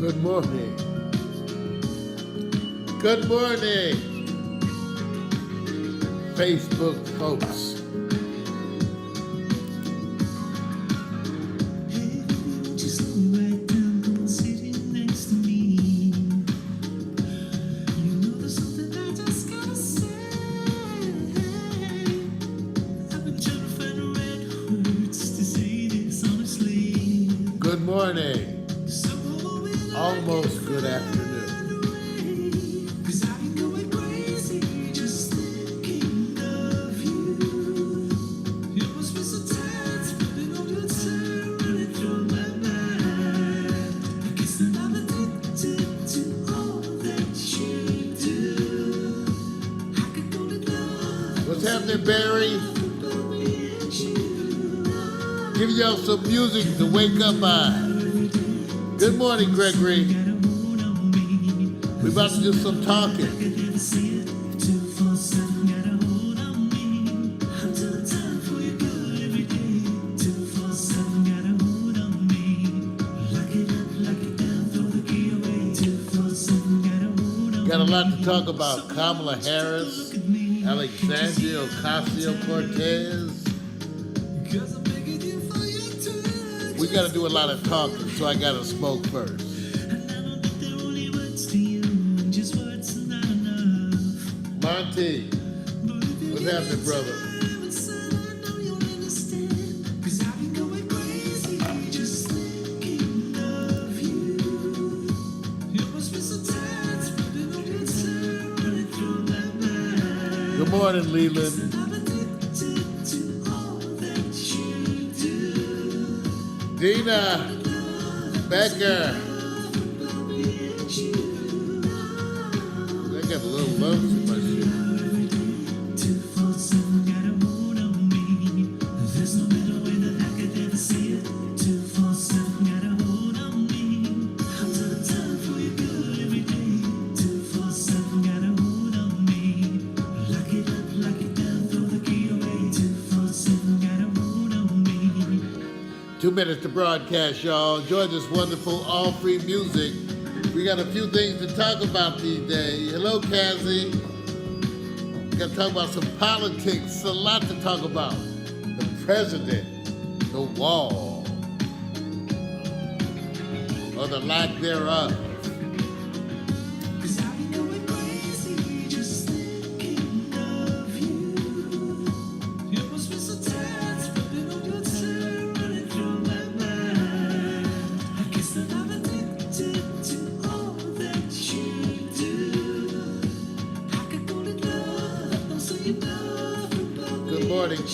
Good morning. Good morning, Facebook folks. Good morning. Almost good afternoon. What's happening, Barry? Give y'all some music to wake up by. Good morning, Gregory. We're about to do some talking. Got a lot to talk about. Kamala Harris, Alexandria, Ocasio-Cortez. We got to do a lot of talking, so I got to smoke first. Monty, what's happening, brother? Good morning, Leland. Dina Becker. I got a little love to my shit. Minutes to broadcast, y'all. Enjoy this wonderful all-free music. We got a few things to talk about today. Hello, Cassie. We got to talk about some politics. A lot to talk about. The president, the wall, or the lack thereof.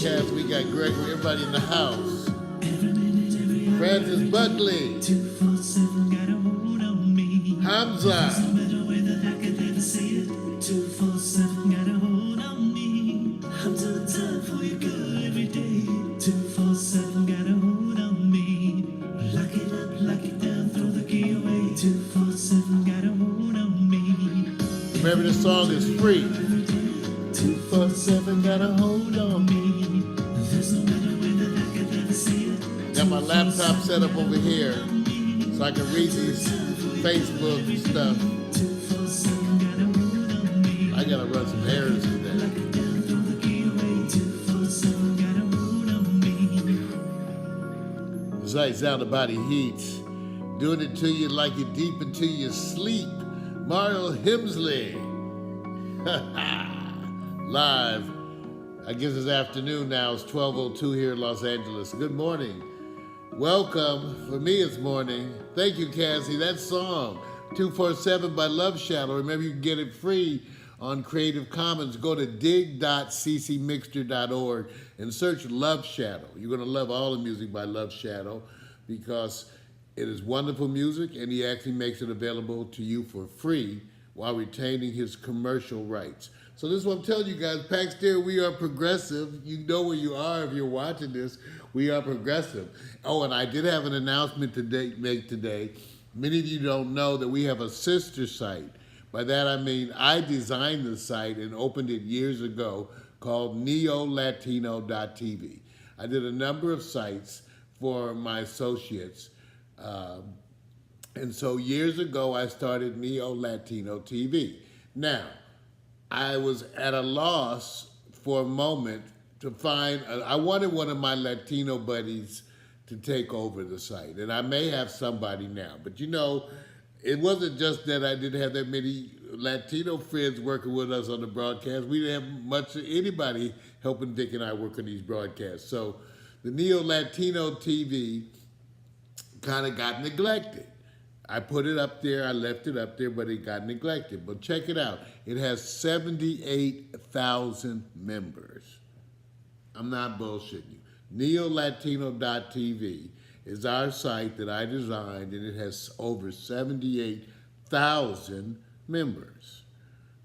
Cats, we got Gregory, everybody in the house. Francis Buckley, Hamza, remember the song is free. 247 got a hold on me. Got my laptop set up over here so I can read these Facebook stuff. I gotta run some errands today. It's like out about the heat. Doing it to you like you're deep into your sleep. Mario Hemsley. Live. I guess it's afternoon now. It's 12:02 here in Los Angeles. Good morning. Welcome. For me, it's morning. Thank you, Cassie. That song, 247 by Love Shadow. Remember, you can get it free on Creative Commons. Go to dig.ccmixter.org and search Love Shadow. You're going to love all the music by Love Shadow because it is wonderful music, and he actually makes it available to you for free while retaining his commercial rights. So this is what I'm telling you guys. Pax Stereo, we are progressive. You know where you are if you're watching this. We are progressive. Oh, and I did have an announcement to make today. Many of you don't know that we have a sister site. By that I mean I designed the site and opened it years ago called neolatino.tv. I did a number of sites for my associates And so years ago, I started Neo Latino TV. Now, I was at a loss for a moment to find, I wanted one of my Latino buddies to take over the site. And I may have somebody now. But you know, it wasn't just that I didn't have that many Latino friends working with us on the broadcast. We didn't have much of anybody helping Dick and I work on these broadcasts. So the Neo Latino TV kind of got neglected. I put it up there, I left it up there, but it got neglected. But check it out. It has 78,000 members. I'm not bullshitting you. NeoLatino.tv is our site that I designed, and it has over 78,000 members.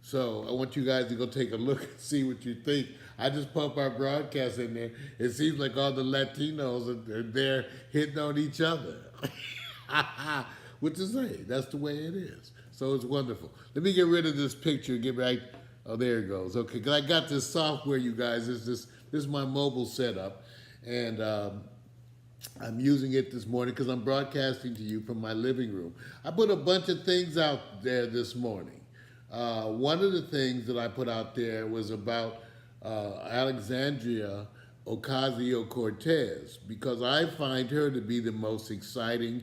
So I want you guys to go take a look and see what you think. I just pump our broadcast in there. It seems like all the Latinos are there hitting on each other. What to say? That's the way it is. So it's wonderful. Let me get rid of this picture and get right. Oh, there it goes. Okay, because I got this software, you guys. This is my mobile setup, and I'm using it this morning because I'm broadcasting to you from my living room. I put a bunch of things out there this morning. One of the things that I put out there was about Alexandria Ocasio-Cortez, because I find her to be the most exciting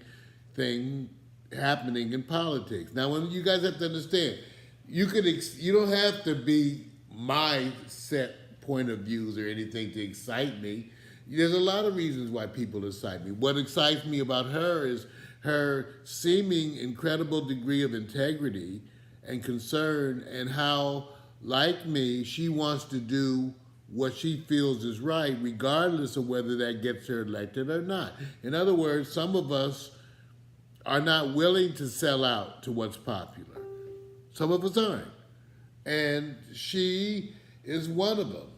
thing happening in politics. Now, when you guys have to understand, you don't have to be my set point of views or anything to excite me. There's a lot of reasons why people excite me. What excites me about her is her seeming incredible degree of integrity and concern, and how, like me, she wants to do what she feels is right, regardless of whether that gets her elected or not. In other words, some of us are not willing to sell out to what's popular. Some of us aren't. And she is one of them.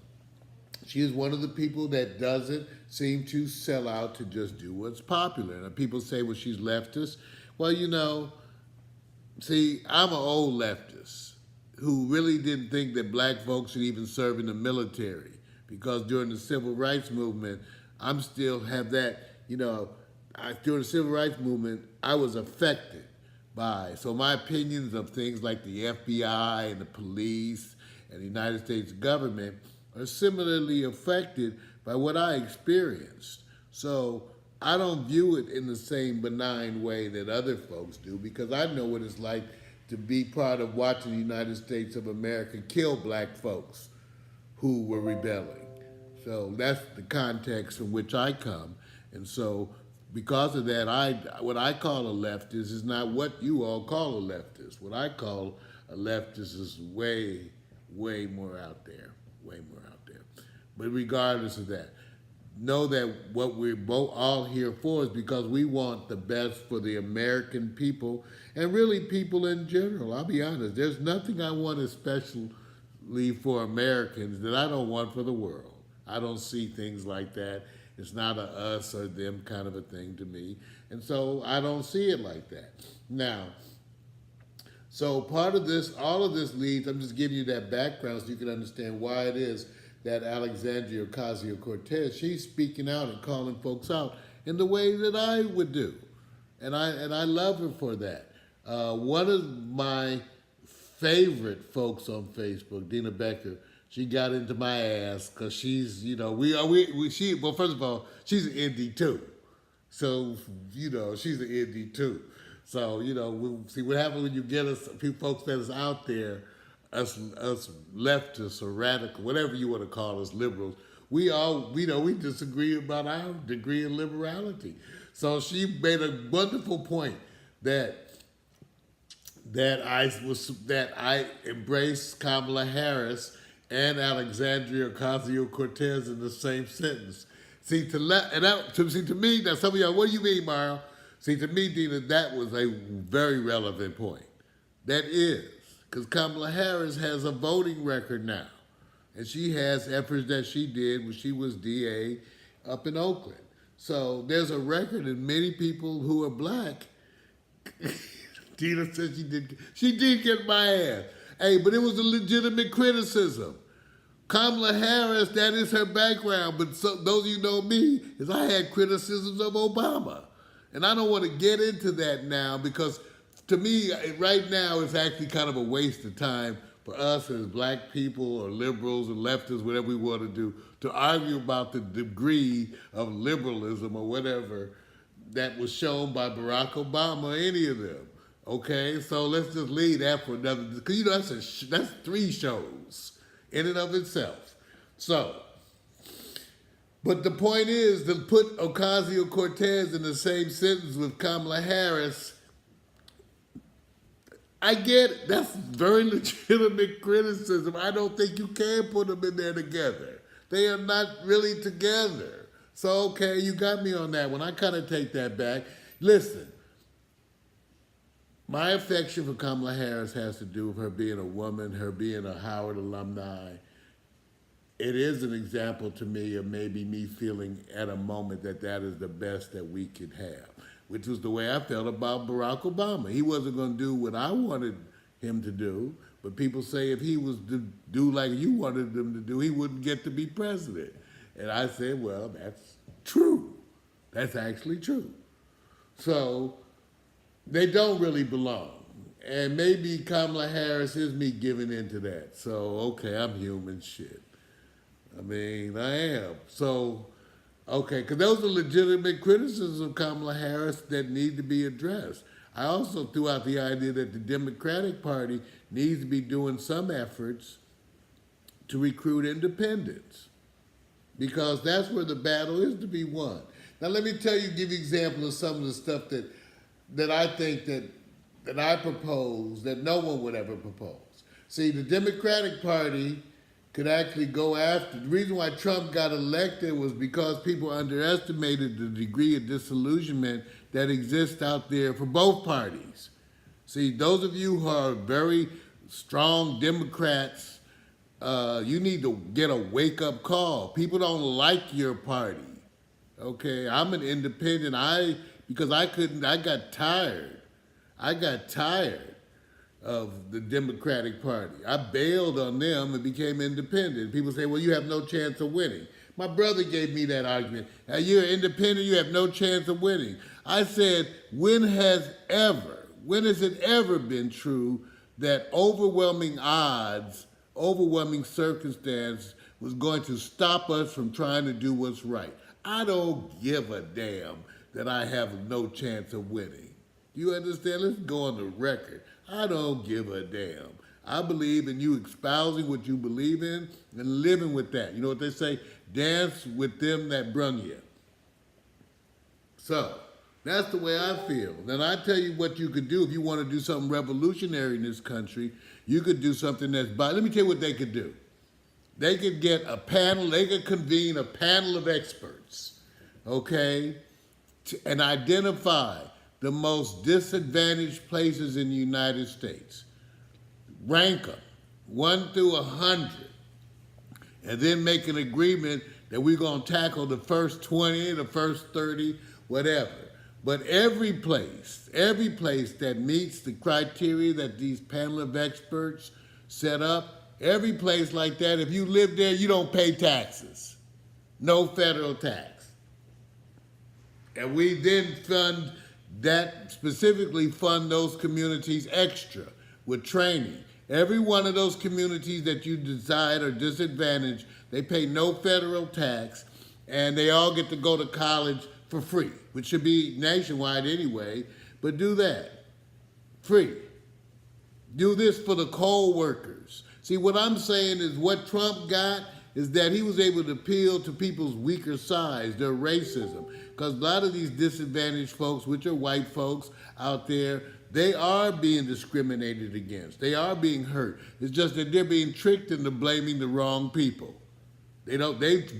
She is one of the people that doesn't seem to sell out to just do what's popular. And people say, well, she's leftist. Well, you know, see, I'm an old leftist who really didn't think that black folks should even serve in the military, because during the civil rights movement, I'm still have that, you know, during the civil rights movement, I was affected by. So my opinions of things like the FBI and the police and the United States government are similarly affected by what I experienced. So I don't view it in the same benign way that other folks do, because I know what it's like to be part of watching the United States of America kill black folks who were rebelling. So that's the context in which I come. And so because of that, what I call a leftist is not what you all call a leftist. What I call a leftist is way, way more out there, way more out there. But regardless of that, know that what we're both all here for is because we want the best for the American people, and really people in general. I'll be honest, there's nothing I want especially for Americans that I don't want for the world. I don't see things like that. It's not a us or them kind of a thing to me. And so I don't see it like that. Now, so part of this, all of this leads, I'm just giving you that background so you can understand why it is that Alexandria Ocasio-Cortez, she's speaking out and calling folks out in the way that I would do. And I love her for that. One of my favorite folks on Facebook, Dina Becker, she got into my ass because she's, you know, well, first of all, she's an ND too. So, you know, she's an ND too. So, you know, we'll see what happens when you get us, a few folks that is out there, us leftists or radical, whatever you want to call us, liberals. We disagree about our degree of liberality. So she made a wonderful point that I embraced Kamala Harris and Alexandria Ocasio-Cortez in the same sentence. To me, now some of y'all, what do you mean, Mario? See, to me, Dina, that was a very relevant point. That is, because Kamala Harris has a voting record now, and she has efforts that she did when she was DA up in Oakland. So there's a record, and many people who are black, Dina said she did get my ass. Hey, but it was a legitimate criticism. Kamala Harris, that is her background, but those of you know me, is I had criticisms of Obama. And I don't want to get into that now because to me, right now, it's actually kind of a waste of time for us as black people or liberals or leftists, whatever we want to do, to argue about the degree of liberalism or whatever that was shown by Barack Obama or any of them. Okay, so let's just leave that for another, because that's 3 shows in and of itself. So, but the point is to put Ocasio-Cortez in the same sentence with Kamala Harris. I get it. That's very legitimate criticism. I don't think you can put them in there together. They are not really together. So, okay, you got me on that one. I kind of take that back. Listen, my affection for Kamala Harris has to do with her being a woman, her being a Howard alumni. It is an example to me of maybe me feeling at a moment that that is the best that we could have, which was the way I felt about Barack Obama. He wasn't going to do what I wanted him to do, but people say if he was to do like you wanted him to do, he wouldn't get to be president. And I said, well, that's true. That's actually true. So they don't really belong. And maybe Kamala Harris is me giving into that. So, okay, I'm human shit. I mean, I am. So, okay, because those are legitimate criticisms of Kamala Harris that need to be addressed. I also threw out the idea that the Democratic Party needs to be doing some efforts to recruit independents, because that's where the battle is to be won. Now, let me give you an example of some of the stuff that I think that I propose that no one would ever propose. See, the Democratic Party could actually go after. The reason why Trump got elected was because people underestimated the degree of disillusionment that exists out there for both parties. See, those of you who are very strong Democrats, you need to get a wake-up call. People don't like your party. Okay, I'm an independent. Because I got tired. I got tired of the Democratic Party. I bailed on them and became independent. People say, well, you have no chance of winning. My brother gave me that argument. You're independent, you have no chance of winning. I said, when has it ever been true that overwhelming odds, overwhelming circumstance was going to stop us from trying to do what's right? I don't give a damn that I have no chance of winning. You understand? Let's go on the record. I don't give a damn. I believe in you espousing what you believe in and living with that. You know what they say? Dance with them that brung you. So, that's the way I feel. Then I tell you what you could do if you want to do something revolutionary in this country. You could do something let me tell you what they could do. They could get a panel, they could convene a panel of experts, okay, and identify the most disadvantaged places in the United States. Rank them, 1 through 100, and then make an agreement that we're going to tackle the first 20, the first 30, whatever. But every place that meets the criteria that these panel of experts set up, every place like that, if you live there, you don't pay taxes. No federal tax. And we then specifically fund those communities extra with training. Every one of those communities that you decide are disadvantaged, they pay no federal tax, and they all get to go to college for free, which should be nationwide anyway, but do that. Free. Do this for the coal workers. See, what I'm saying is what Trump got is that he was able to appeal to people's weaker sides, their racism. Because a lot of these disadvantaged folks, which are white folks out there, they are being discriminated against. They are being hurt. It's just that they're being tricked into blaming the wrong people. They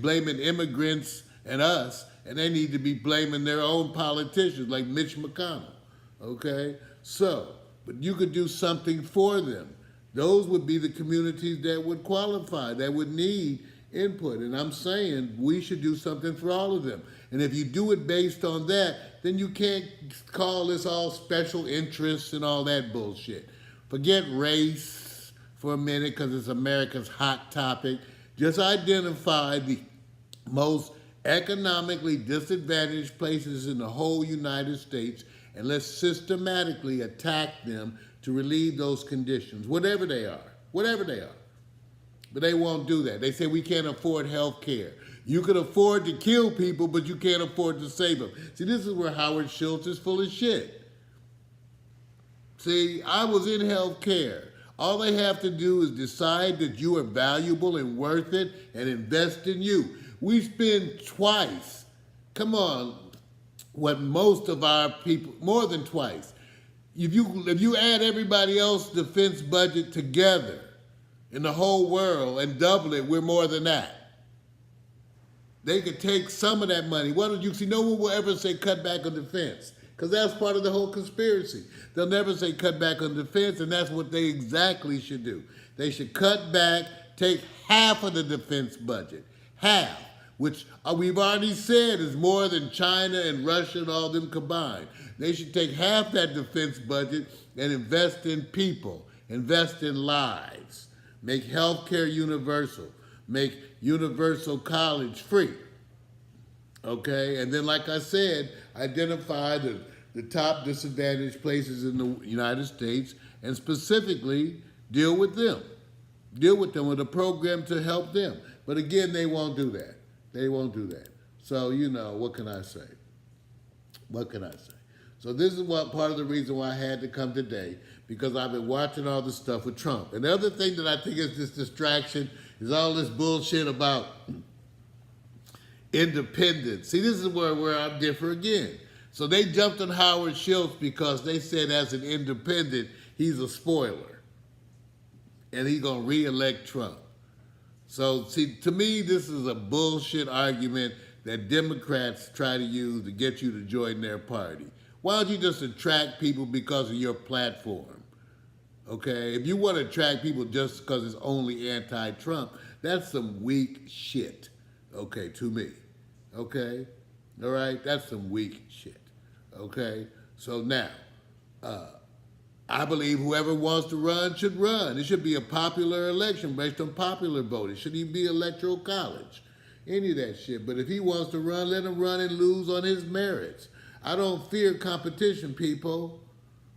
blaming immigrants and us, and they need to be blaming their own politicians like Mitch McConnell, okay? So, but you could do something for them. Those would be the communities that would qualify, that would need input. And I'm saying we should do something for all of them. And if you do it based on that, then you can't call this all special interests and all that bullshit. Forget race for a minute because it's America's hot topic. Just identify the most economically disadvantaged places in the whole United States, and let's systematically attack them to relieve those conditions, whatever they are, whatever they are. But they won't do that. They say we can't afford health care. You can afford to kill people, but you can't afford to save them. See, this is where Howard Schultz is full of shit. See, I was in health care. All they have to do is decide that you are valuable and worth it and invest in you. We spend twice, come on, what most of our people, more than twice. If you add everybody else's defense budget together in the whole world and double it, we're more than that. They could take some of that money. Why don't you see? No one will ever say cut back on defense, because that's part of the whole conspiracy. They'll never say cut back on defense, and that's what they exactly should do. They should cut back, take half of the defense budget, half, which we've already said is more than China and Russia and all them combined. They should take half that defense budget and invest in people, invest in lives, make healthcare universal, make universal college free, okay? And then, like I said, identify the top disadvantaged places in the United States and specifically deal with them. Deal with them with a program to help them. But again, they won't do that. They won't do that. So, you know, what can I say? What can I say? So this is what part of the reason why I had to come today, because I've been watching all this stuff with Trump. And the other thing that I think is this distraction is all this bullshit about independence. See, this is where I differ again. So they jumped on Howard Schultz because they said as an independent, he's a spoiler. And he's going to re-elect Trump. So, see, to me, this is a bullshit argument that Democrats try to use to get you to join their party. Why don't you just attract people because of your platform? Okay? If you want to attract people just because it's only anti-Trump, that's some weak shit, okay, to me. Okay? All right? That's some weak shit. Okay? So now, I believe whoever wants to run should run. It should be a popular election based on popular vote. It shouldn't even be electoral college, any of that shit. But if he wants to run, let him run and lose on his merits. I don't fear competition, people.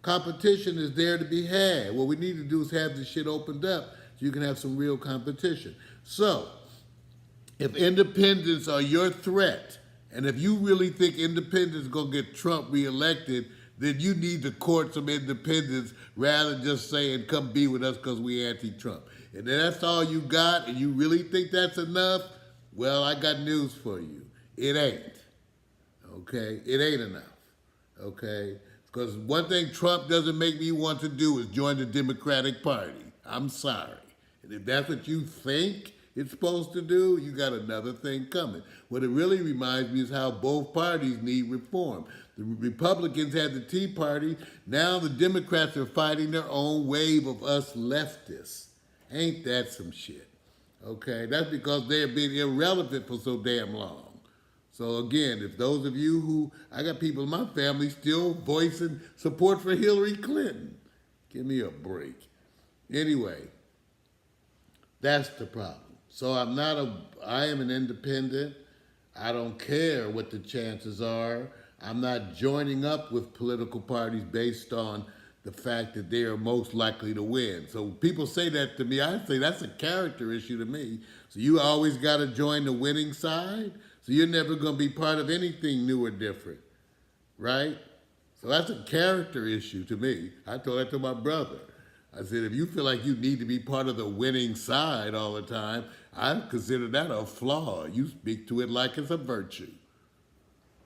Competition is there to be had. What we need to do is have this shit opened up so you can have some real competition. So, if independents are your threat, and if you really think independents are going to get Trump reelected, then you need to court some independents rather than just saying, come be with us because we anti-Trump. And if that's all you got and you really think that's enough, well, I got news for you. It ain't. Okay? It ain't enough. Okay? Because one thing Trump doesn't make me want to do is join the Democratic Party. I'm sorry. And if that's what you think it's supposed to do, you got another thing coming. What it really reminds me is how both parties need reform. The Republicans had the Tea Party. Now the Democrats are fighting their own wave of us leftists. Ain't that some shit? Okay? That's because they've been irrelevant for so damn long. So again, if those of you who, I got people in my family still voicing support for Hillary Clinton. Give me a break. Anyway, that's the problem. So I am an independent. I don't care what the chances are. I'm not joining up with political parties based on the fact that they are most likely to win. So people say that to me, I say that's a character issue to me. So you always got to join the winning side? So you're never going to be part of anything new or different, right? So that's a character issue to me. I told that to my brother. I said, if you feel like you need to be part of the winning side all the time, I consider that a flaw. You speak to it like it's a virtue.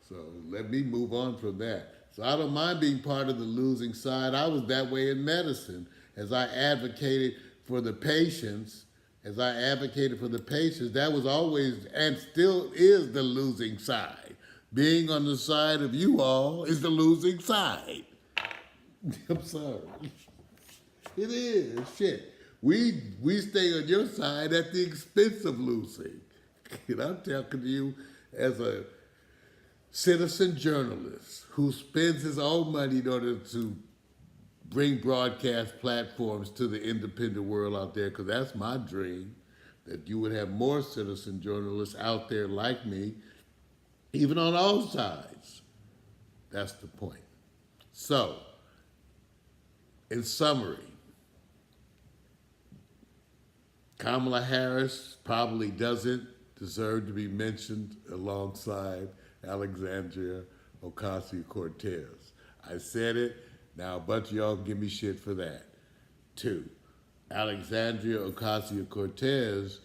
So let me move on from that. So I don't mind being part of the losing side. I was that way in medicine as I advocated for the patients. That was always and still is the losing side. Being on the side of you all is the losing side. I'm sorry. It is, shit. We stay on your side at the expense of losing. And I'm talking to you as a citizen journalist who spends his own money in order to bring broadcast platforms to the independent world out there, because that's my dream, that you would have more citizen journalists out there like me even on all sides. That's the point. So, in summary, Kamala Harris probably doesn't deserve to be mentioned alongside Alexandria Ocasio-Cortez. I said it, now a bunch of y'all give me shit for that. 2, Alexandria Ocasio-Cortez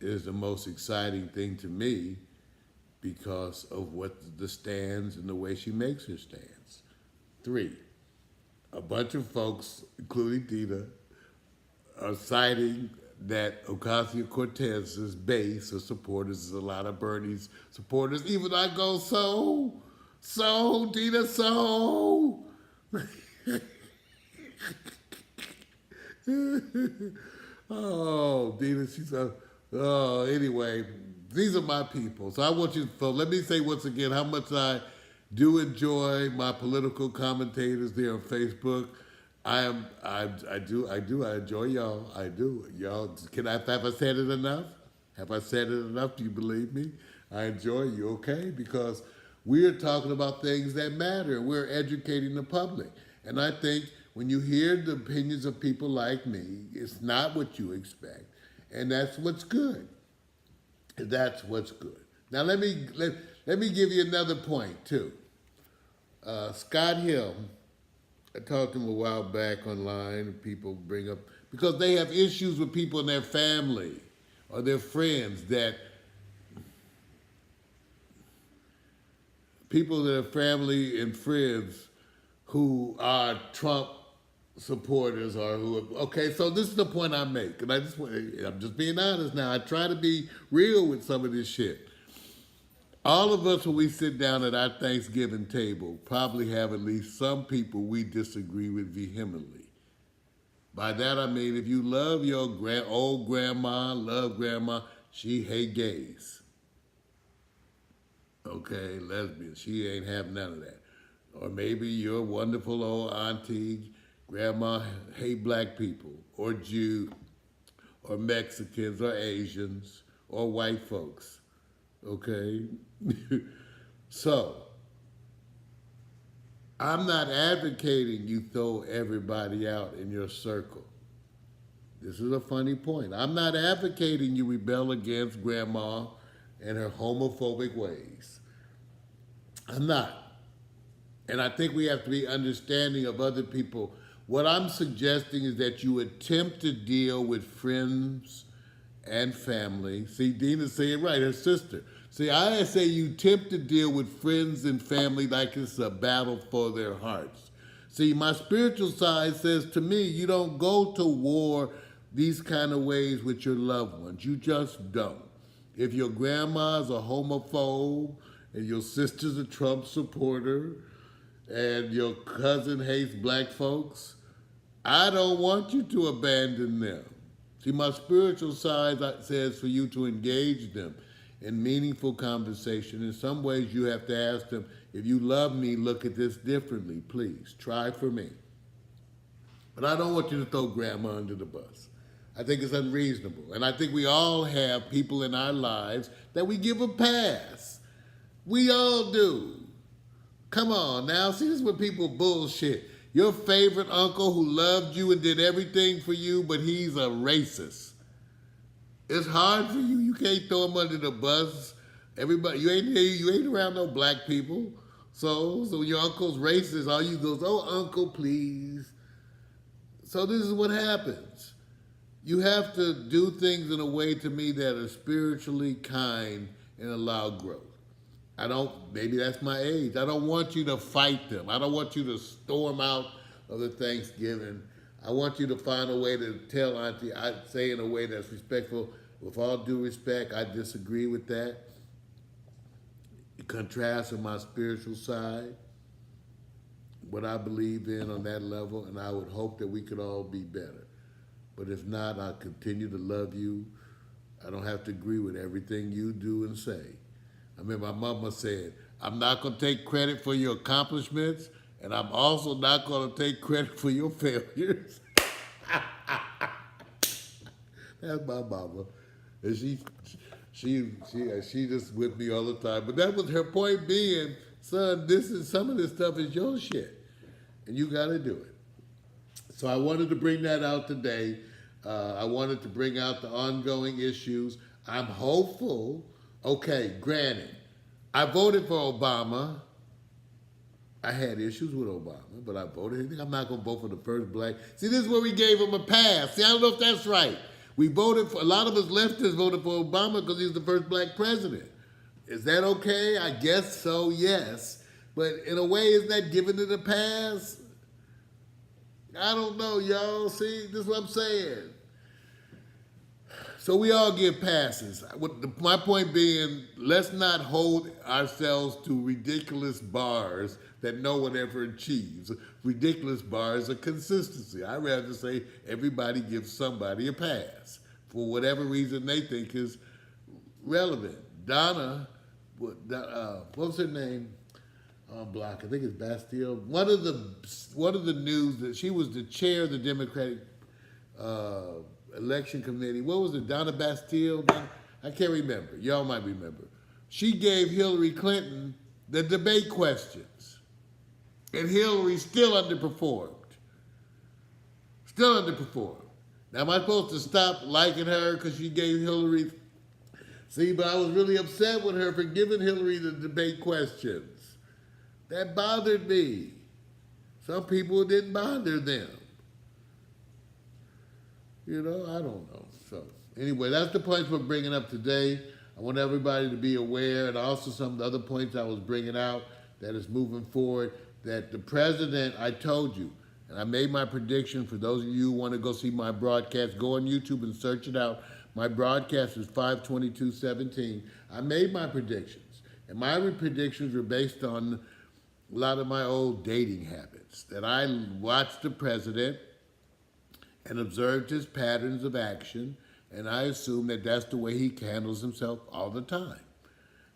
is the most exciting thing to me because of what the stands and the way she makes her stands. 3, a bunch of folks, including Dina, are citing that Ocasio-Cortez's base of supporters is a lot of Bernie's supporters. Even I go, so, Dina, so. Oh, Dina, she's a, oh, anyway, these are my people. So I want you to, let me say once again how much I do enjoy my political commentators there on Facebook. I enjoy y'all. I do. Y'all, have I said it enough? Have I said it enough? Do you believe me? I enjoy you, okay? Because we're talking about things that matter. We're educating the public. And I think when you hear the opinions of people like me, it's not what you expect. And that's what's good. That's what's good. Now let me give you another point too. Scott Hill, I talked to him a while back online, and people bring up, because they have issues with people in their family or their friends that, people that are family and friends who are Trump supporters or who are, okay, so this is the point I make, and I'm just being honest now. I try to be real with some of this shit. All of us, when we sit down at our Thanksgiving table, probably have at least some people we disagree with vehemently. By that I mean, if you love your old grandma, she hate gays. Okay, lesbian, she ain't have none of that. Or maybe your wonderful old auntie, grandma hate black people, or Jew, or Mexicans, or Asians, or white folks. Okay? So, I'm not advocating you throw everybody out in your circle. This is a funny point. I'm not advocating you rebel against grandma and her homophobic ways. I'm not. And I think we have to be understanding of other people. What I'm suggesting is that you attempt to deal with friends and family. See, Dina's saying right, her sister. See, I say you attempt to deal with friends and family like it's a battle for their hearts. See, my spiritual side says to me, you don't go to war these kind of ways with your loved ones. You just don't. If your grandma's a homophobe and your sister's a Trump supporter and your cousin hates black folks, I don't want you to abandon them. See, my spiritual side says for you to engage them in meaningful conversation. In some ways, you have to ask them, if you love me, look at this differently, please. Try for me. But I don't want you to throw grandma under the bus. I think it's unreasonable. And I think we all have people in our lives that we give a pass. We all do. Come on now, see, this is what people bullshit. Your favorite uncle who loved you and did everything for you, but he's a racist. It's hard for you. You can't throw him under the bus. Everybody, you ain't around no black people. So your uncle's racist. All you goes, oh, uncle, please. So this is what happens. You have to do things in a way, to me, that are spiritually kind and allow growth. Maybe that's my age. I don't want you to fight them. I don't want you to storm out of the Thanksgiving. I want you to find a way to tell Auntie, I say in a way that's respectful. With all due respect, I disagree with that. It contrasts with my spiritual side, what I believe in on that level, and I would hope that we could all be better. But if not, I continue to love you. I don't have to agree with everything you do and say. I mean, my mama said, I'm not going to take credit for your accomplishments, and I'm also not going to take credit for your failures. That's my mama. And She just with me all the time. But that was her point being, son, some of this stuff is your shit. And you got to do it. So I wanted to bring that out today. I wanted to bring out the ongoing issues. I'm hopeful. Okay, granted, I voted for Obama. I had issues with Obama, but I voted. I'm not going to vote for the first black. See, this is where we gave him a pass. See, I don't know if that's right. We voted for, a lot of us leftists voted for Obama because he was the first black president. Is that okay? I guess so, yes. But in a way, isn't that giving it a pass? I don't know, y'all. See, this is what I'm saying. So we all give passes. My point being, let's not hold ourselves to ridiculous bars that no one ever achieves. Ridiculous bars of consistency. I'd rather say everybody gives somebody a pass for whatever reason they think is relevant. Donna, what was her name? On block, I think it's Bastille. One of the news that she was the chair of the Democratic election committee. What was it? Donna Bastille? I can't remember. Y'all might remember. She gave Hillary Clinton the debate questions, and Hillary still underperformed. Still underperformed. Now, am I supposed to stop liking her because she gave Hillary? See, but I was really upset with her for giving Hillary the debate questions. That bothered me. Some people it didn't bother them. You know, I don't know. So anyway, that's the points we're bringing up today. I want everybody to be aware, and also some of the other points I was bringing out that is moving forward, that the president, I told you, and I made my prediction for those of you who want to go see my broadcast, go on YouTube and search it out. My broadcast is 5/22/17. I made my predictions, and my predictions were based on a lot of my old dating habits, that I watched the president and observed his patterns of action, and I assumed that that's the way he handles himself all the time.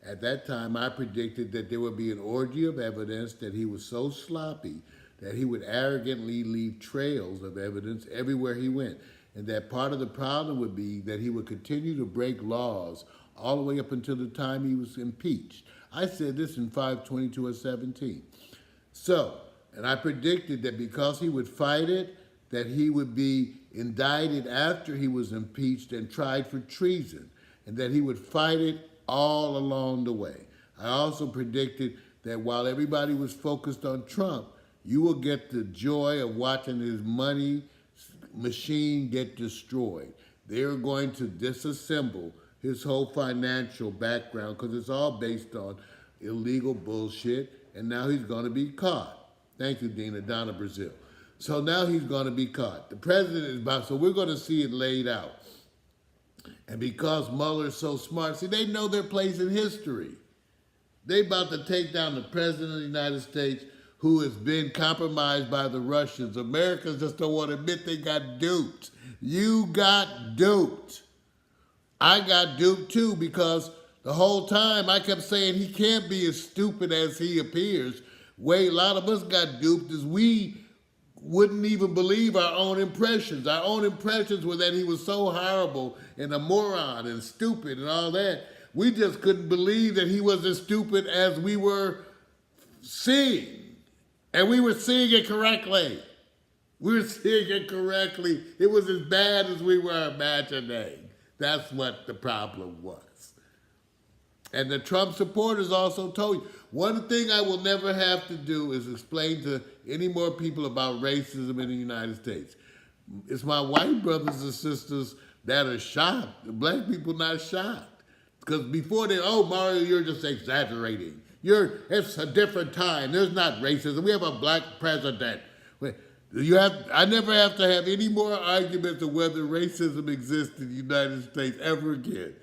At that time, I predicted that there would be an orgy of evidence, that he was so sloppy that he would arrogantly leave trails of evidence everywhere he went, and that part of the problem would be that he would continue to break laws all the way up until the time he was impeached. I said this in 5/22/17. So, and I predicted that because he would fight it, that he would be indicted after he was impeached and tried for treason, and that he would fight it all along the way. I also predicted that while everybody was focused on Trump, you will get the joy of watching his money machine get destroyed. They're going to disassemble his whole financial background because it's all based on illegal bullshit, and now he's going to be caught. Thank you, Donna Brazil. So now he's going to be caught. The president is about, so we're going to see it laid out. And because Mueller's so smart, see, they know their place in history. They about to take down the president of the United States who has been compromised by the Russians. Americans just don't want to admit they got duped. You got duped. I got duped too, because the whole time I kept saying he can't be as stupid as he appears. A lot of us got duped as we wouldn't even believe our own impressions. Our own impressions were that he was so horrible and a moron and stupid and all that. We just couldn't believe that he was as stupid as we were seeing. And we were seeing it correctly. We were seeing it correctly. It was as bad as we were imagining. That's what the problem was. And the Trump supporters also told you, one thing I will never have to do is explain to any more people about racism in the United States. It's my white brothers and sisters that are shocked. The black people not shocked. Because before they, oh, Mario, you're just exaggerating. It's a different time. There's not racism. We have a black president. I never have to have any more arguments of whether racism exists in the United States ever again.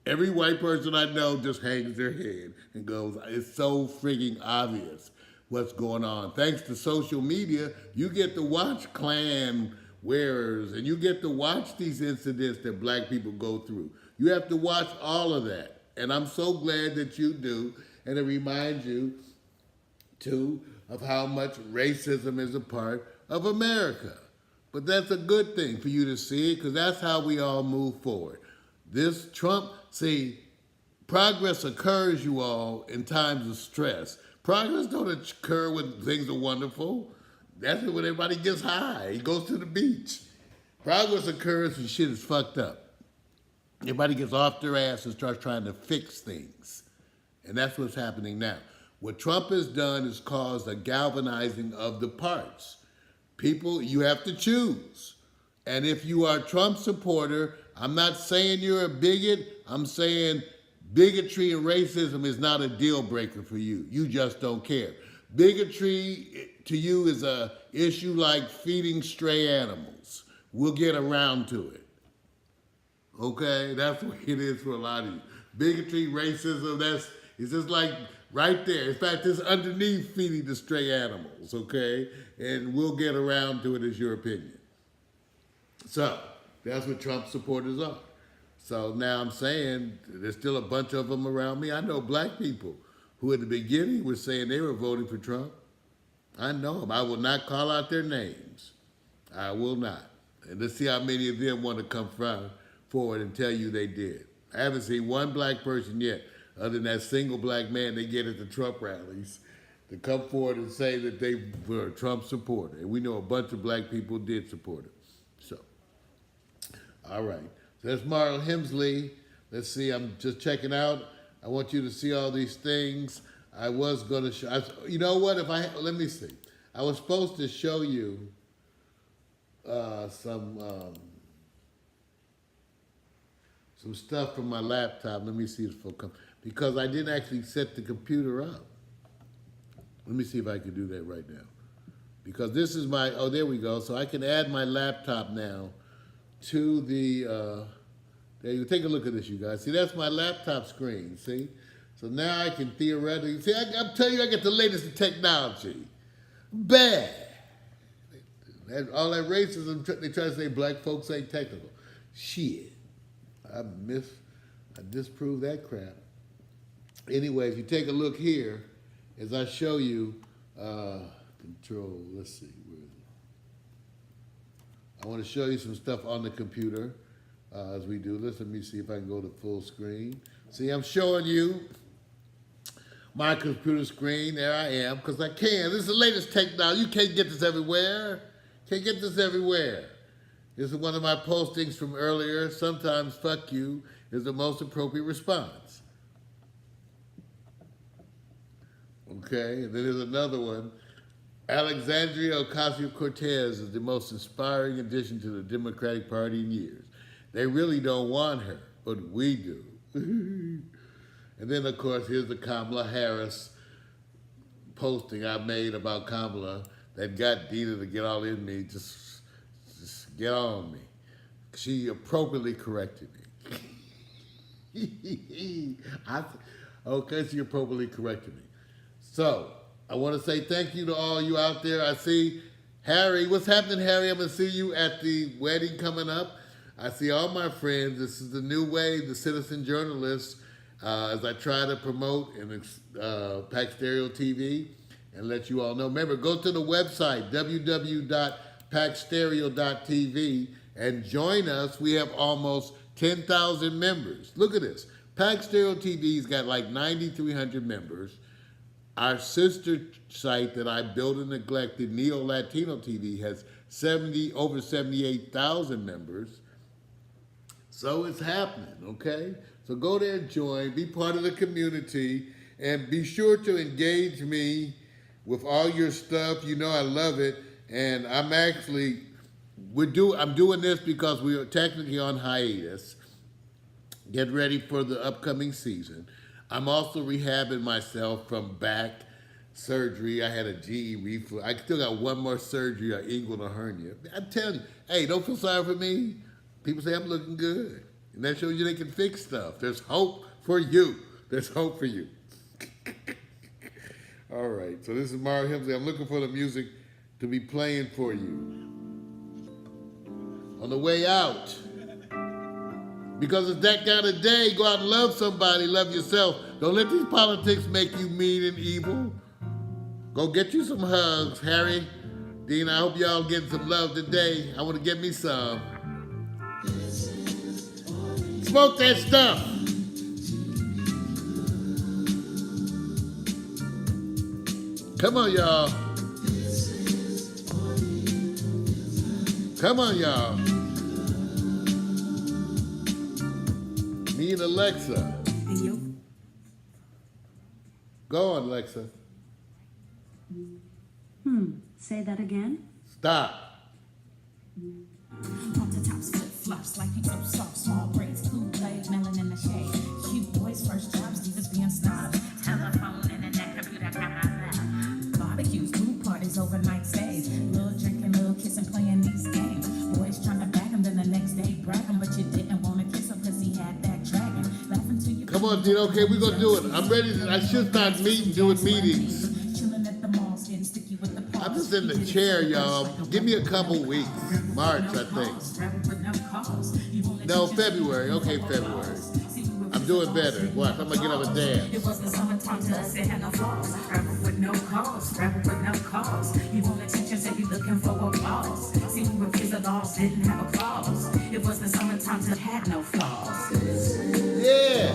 Every white person I know just hangs their head and goes, it's so frigging obvious what's going on. Thanks to social media, you get to watch Klan wearers and you get to watch these incidents that black people go through. You have to watch all of that. And I'm so glad that you do. And it reminds you, too, of how much racism is a part of America. But that's a good thing for you to see it, because that's how we all move forward. This Trump, see, Progress occurs, you all, in times of stress. Progress don't occur when things are wonderful. That's when everybody gets high. He goes to the beach. Progress occurs when shit is fucked up. Everybody gets off their ass and starts trying to fix things. And that's what's happening now. What Trump has done is caused a galvanizing of the parts. People, you have to choose. And if you are a Trump supporter, I'm not saying you're a bigot. I'm saying bigotry and racism is not a deal breaker for you. You just don't care. Bigotry to you is a issue like feeding stray animals. We'll get around to it. Okay? That's what it is for a lot of you. Bigotry, racism, it's just like right there. In fact, it's underneath feeding the stray animals, okay? And we'll get around to it as your opinion. So, that's what Trump supporters are. So now I'm saying there's still a bunch of them around me. I know black people who at the beginning were saying they were voting for Trump. I know them. I will not call out their names. I will not. And let's see how many of them want to come forward and tell you they did. I haven't seen one black person yet, other than that single black man they get at the Trump rallies, to come forward and say that they were a Trump supporter. And we know a bunch of black people did support him. So, all right. So that's Mario Hemsley. Let's see, I'm just checking out. I want you to see all these things. I was going to show, you know what, let me see. I was supposed to show you some stuff from my laptop. Let me see if it'll come, because I didn't actually set the computer up. Let me see if I can do that right now. Because this is my, oh, there we go. So I can add my laptop now to the, there you take a look at this, you guys. See, that's my laptop screen, see? So now I can theoretically, see, I'm telling you, I get the latest in technology. Bad. All that racism, they try to say black folks ain't technical. Shit. I disprove that crap. Anyway, if you take a look here, as I show you, control, let's see, where is it? I want to show you some stuff on the computer as we do this. Let me see if I can go to full screen. See, I'm showing you my computer screen. There I am, because I can. This is the latest technology. You can't get this everywhere. Can't get this everywhere. This is one of my postings from earlier. Sometimes fuck you is the most appropriate response. Okay, and then there's another one. Alexandria Ocasio-Cortez is the most inspiring addition to the Democratic Party in years. They really don't want her, but we do. And then, of course, here's the Kamala Harris posting I made about Kamala that got Dina to get all in me, just get on me. She appropriately corrected me. Okay, she appropriately corrected me. So, I want to say thank you to all you out there. I see Harry. What's happening, Harry? I'm going to see you at the wedding coming up. I see all my friends. This is the new way, the citizen journalists, as I try to promote in Pax Stereo TV and let you all know. Remember, go to the website, www.paxstereo.tv, and join us. We have almost 10,000 members. Look at this. Pax Stereo TV's got like 9,300 members. Our sister site that I built and neglected, Neo Latino TV, has over 78,000 members. So it's happening, okay? So go there and join, be part of the community, and be sure to engage me with all your stuff. You know I love it, and I'm doing this because we are technically on hiatus. Get ready for the upcoming season. I'm also rehabbing myself from back surgery. I had a GE reflux. I still got one more surgery, an inguinal hernia. I'm telling you, hey, don't feel sorry for me. People say I'm looking good. And that shows you they can fix stuff. There's hope for you. There's hope for you. All right, so this is Mario Hemsley. I'm looking for the music to be playing for you. On the way out. Because it's that kind of day. Go out and love somebody, love yourself. Don't let these politics make you mean and evil. Go get you some hugs, Harry. Dean, I hope y'all getting some love today. I want to get me some. Smoke that stuff. Come on, y'all. Come on, y'all. Me and Alexa. Go on, Alexa. Say that again? Stop. Off the tops, flip flops, like you so soft, small braids, Kool-Aid, melon in the shade. Cute boys, first jobs, divas being snobs. Telephone, internet, computer, camera. Barbecues, food parties, overnight stays. Little drinking, little kissing, playing these games. Boys trying to bag him, then the next day brag him, but you didn't want to kiss him because he had that dragon. Laughing to you. Come on, Dino. Okay, we're going to do it. I'm ready. I should start doing meetings. Chilling at the malls, getting sticky with the I'm just in the chair, y'all. Give me a couple weeks. March, I think. No, February. Okay, February. I'm doing better. Watch, I'm gonna get up and dance. It wasn't summertime to us, it had no flaws. Travel with no cause, travel with no cause. You want attention, so you looking for applause. See, we were kids of laws, didn't have a cause. It wasn't summertime to had no flaws. Yeah.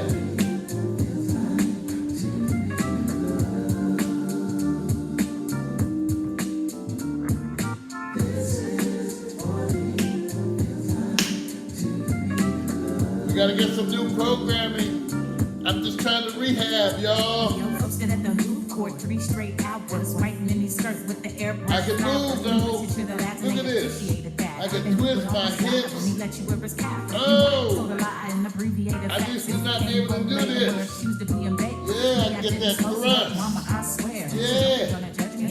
We gotta get some new programming. I'm just trying to rehab, y'all. Yo, posted at the hoop court 3 straight hours, white mini skirt with the airbrush. I can move, though. Look at this. I can twist my hips. Oh! I used to not be able to do this. Yeah, I get that thrust. Yeah.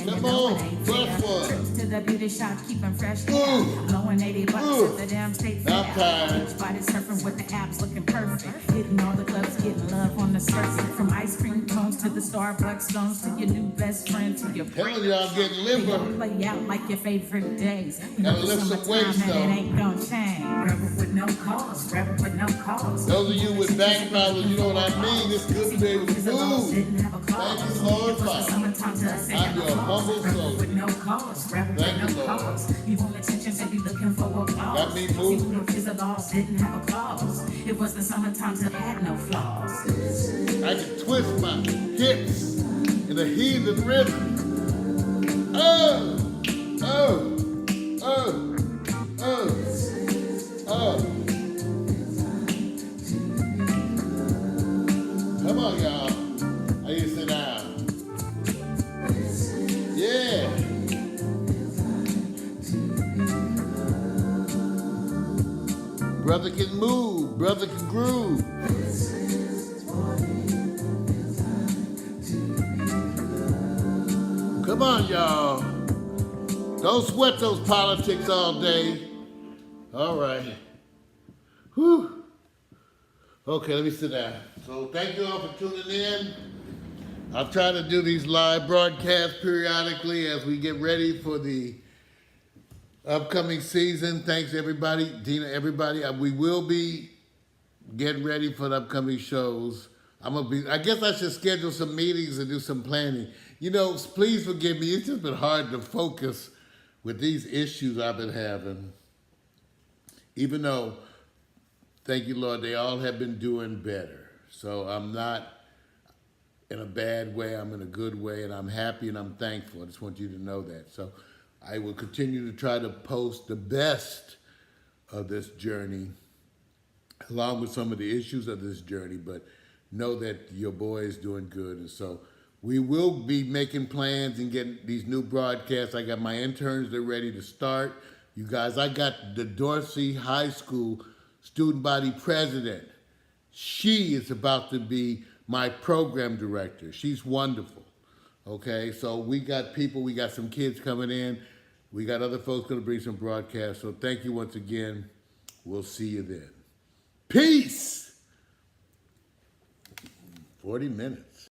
Come on, first one. To the beauty shop, keeping fresh Ooh. hair. Blowing 80 bucks Ooh. at the damn state Not fair. tired. Beach body surfing with the abs looking perfect. Hitting all the clubs, getting love on the surface. From ice cream cones to the Starbucks stones to your new best friend to your Telling you I'm getting limber. play out like your favorite days. Gotta lift some weights, and though. it ain't gonna change. Rebel with no cause, rebel with no cause. Those of you with back problems, you know what I mean. This good be able to move. Thank you, Lord, Father. I'm your humble soul. With no cause, rebel with Thank you, no Lord. cause. You want attention, so you looking for applause. Got me moving. See, kids of laws didn't have a cause. It was the summertime that had no flaws. I can twist my hips in a heathen rhythm. Oh, oh, oh, oh, oh. Come on, y'all. I need to sit down. Yeah. Brother can move, brother can groove. Come on, y'all. Don't sweat those politics all day. All right. Whew. Okay, let me sit down. So thank you all for tuning in. I'll try to do these live broadcasts periodically as we get ready for the upcoming season. Thanks, everybody. Dina, everybody. We will be getting ready for the upcoming shows. I guess I should schedule some meetings and do some planning. You know, please forgive me. It's just been hard to focus with these issues I've been having. Even though, thank you, Lord, they all have been doing better. So I'm not in a bad way. I'm in a good way, and I'm happy and I'm thankful. I just want you to know that. So I will continue to try to post the best of this journey, along with some of the issues of this journey, but know that your boy is doing good. And so we will be making plans and getting these new broadcasts. I got my interns, they're ready to start. You guys, I got the Dorsey High School student body president. She is about to be my program director. She's wonderful. Okay, so we got people, we got some kids coming in. We got other folks gonna bring some broadcasts. So thank you once again. We'll see you then. Peace. 40 minutes.